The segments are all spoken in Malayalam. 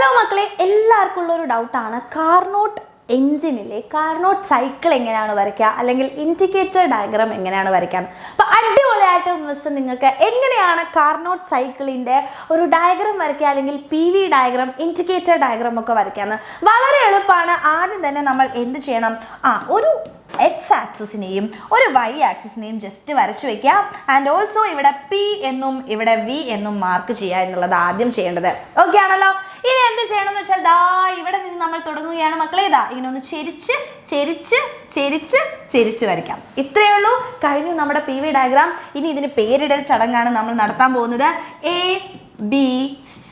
ഹലോ മക്കളെ, എല്ലാവർക്കും ഉള്ളൊരു ഡൗട്ടാണ് കാർനോട്ട് എഞ്ചിനിലെ കാർനോട്ട് സൈക്കിൾ എങ്ങനെയാണ് വരയ്ക്കുക, അല്ലെങ്കിൽ ഇൻഡിക്കേറ്റർ ഡയഗ്രാം എങ്ങനെയാണ് വരയ്ക്കുക. അപ്പോൾ അടിപൊളിയായിട്ട് മിസ് നിങ്ങൾക്ക് എങ്ങനെയാണ് കാർനോട്ട് സൈക്കിളിൻ്റെ ഒരു ഡയഗ്രാം വരയ്ക്കുക, അല്ലെങ്കിൽ PV ഡയഗ്രാം, ഇൻഡിക്കേറ്റർ ഡയഗ്രാം ഒക്കെ വരയ്ക്കാമെന്ന് വളരെ എളുപ്പമാണ്. ആദ്യം തന്നെ നമ്മൾ എന്ത് ചെയ്യണം, ഒരു എക്സ് ആക്സിസിനെയും ഒരു വൈ ആക്സിസിനെയും ജസ്റ്റ് വരച്ചു വയ്ക്കുക. ആൻഡ് ഓൾസോ ഇവിടെ P എന്നും ഇവിടെ V എന്നും മാർക്ക് ചെയ്യുക എന്നുള്ളത് ആദ്യം ചെയ്യേണ്ടത്. ഓക്കെ ആണല്ലോ. ഇനി എന്ത് ചെയ്യണം എന്ന് വെച്ചാൽ ഇവിടെ നിന്ന് നമ്മൾ തുടങ്ങുകയാണ് മക്കളെ. ഇങ്ങനെ ഒന്ന് ചെരിച്ച് ചെരിച്ച് ചെരിച്ച് ചെരിച്ച് വരയ്ക്കാം. ഇത്രയേ ഉള്ളൂ, കഴിഞ്ഞു നമ്മുടെ PV ഡയഗ്രാം. ഇനി ഇതിന് പേരിടൽ ചടങ്ങാണ് നമ്മൾ നടത്താൻ പോകുന്നത്. ABCD.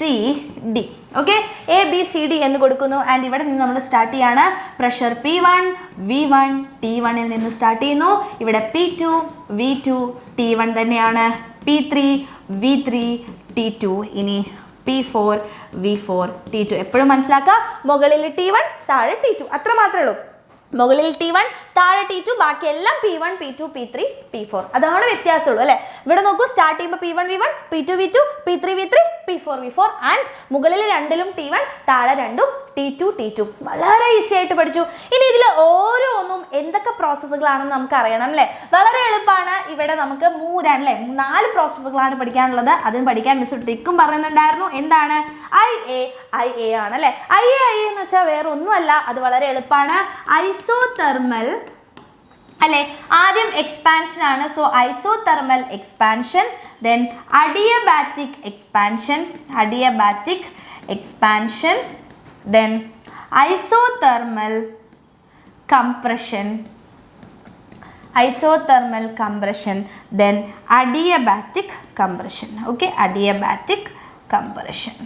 ഓക്കെ, ABCD എന്ന് കൊടുക്കുന്നു. ആൻഡ് ഇവിടെ നിന്ന് നമ്മൾ സ്റ്റാർട്ട് ചെയ്യാണ്. പ്രഷർ P1 V1 T1ൽ നിന്ന് സ്റ്റാർട്ട് ചെയ്യുന്നു. ഇവിടെ P2 V2 T1 തന്നെയാണ്. P3 V3 T2. ഇനി P4 V4 T2. എപ്പോഴും മനസ്സിലാക്കുക, മുകളിൽ T1 താഴെ T2, അത്ര മാത്രമേ ഉള്ളൂ. മുകളിൽ T1 താഴെ T2, ബാക്കിയെല്ലാം P1 P2 P3 P4. അതാണ് വ്യത്യാസമുള്ളൂ അല്ലേ. ഇവിടെ നോക്കൂ, സ്റ്റാർട്ട് ചെയ്യുമ്പോൾ P1 V1 P2 V2 P3 V3 P4 V4. And മുകളിൽ രണ്ടിലും T1, താഴെ രണ്ടും T2 T2. വളരെ ഈസി ആയിട്ട് പഠിച്ചു. ഇനി ഇതിൽ ഓരോന്നും എന്തൊക്കെ പ്രോസസ്സുകളാണെന്ന് നമുക്ക് അറിയണം അല്ലേ. വളരെ എളുപ്പമാണ്. ഇവിടെ നമുക്ക് 4 പ്രോസസ്സുകളാണ് പഠിക്കാനുള്ളത്. അതിന് പഠിക്കാൻ മിസ് ട്രിക്കും പറയുന്നുണ്ടായിരുന്നു. എന്താണ്? IA ആണ് അല്ലേ. IA എന്ന് വെച്ചാൽ വേറെ ഒന്നുമല്ല, അത് വളരെ എളുപ്പമാണ്. ഐസോതെർമൽ അല്ലേ, ആദ്യം എക്സ്പാൻഷൻ ആണ്. So isothermal expansion, then adiabatic expansion, adiabatic expansion, then isothermal compression, isothermal compression, then adiabatic compression. Okay, adiabatic compression.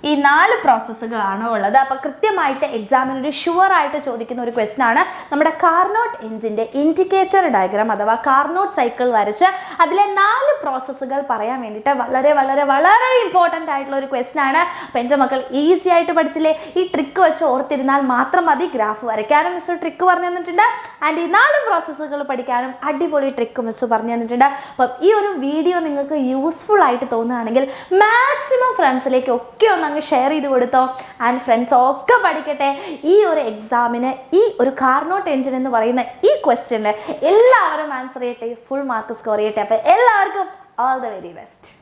ഈ 4 പ്രോസസ്സുകളാണ് ഉള്ളത്. അപ്പോൾ കൃത്യമായിട്ട് എക്സാമിനൊരു ഷുവറായിട്ട് ചോദിക്കുന്ന ഒരു ക്വസ്റ്റ്യൻ ആണ്. നമ്മുടെ കാർനോട്ട് എഞ്ചിൻ്റെ ഇൻഡിക്കേറ്റർ ഡയഗ്രാം അഥവാ കാർനോട്ട് സൈക്കിൾ വരച്ച് അതിലെ 4 പ്രോസസ്സുകൾ പറയാൻ വേണ്ടിയിട്ട് വളരെ വളരെ വളരെ ഇമ്പോർട്ടൻ്റ് ആയിട്ടുള്ള ഒരു ക്വസ്റ്റ്യൻ ആണ്. അപ്പോൾ എൻ്റെ മക്കൾ ഈസി ആയിട്ട് പഠിച്ചില്ലേ. ഈ ട്രിക്ക് വെച്ച് ഓർത്തിരുന്നാൽ മാത്രം മതി. ഗ്രാഫ് വരയ്ക്കാനും മിസ് ട്രിക്ക് പറഞ്ഞു തന്നിട്ടുണ്ട്. ആൻഡ് ഈ 4 പ്രോസസ്സുകൾ പഠിക്കാനും അടിപൊളി ട്രിക്ക് മിസ് പറഞ്ഞു തന്നിട്ടുണ്ട്. അപ്പം ഈ ഒരു വീഡിയോ നിങ്ങൾക്ക് യൂസ്ഫുൾ ആയിട്ട് തോന്നുകയാണെങ്കിൽ മാക്സിമം ഫ്രണ്ട്സിലേക്ക് ഒക്കെ ഒന്ന് ഷെയർ ചെയ്ത് കൊടുത്തോ. ആൻഡ് ഫ്രണ്ട്സ് ഒക്കെ പഠിക്കട്ടെ. ഈ ഒരു എക്സാമിന് ഈ ഒരു കാർനോട്ട് എഞ്ചിൻ എന്ന് പറയുന്ന ഈ ക്വസ്റ്റ്യനിൽ എല്ലാവരും ആൻസർ ചെയ്യട്ടെ, ഫുൾ മാർക്ക് സ്കോർ ചെയ്യട്ടെ. അപ്പോൾ എല്ലാവർക്കും ഓൾ ദ വെരി ബെസ്റ്റ്.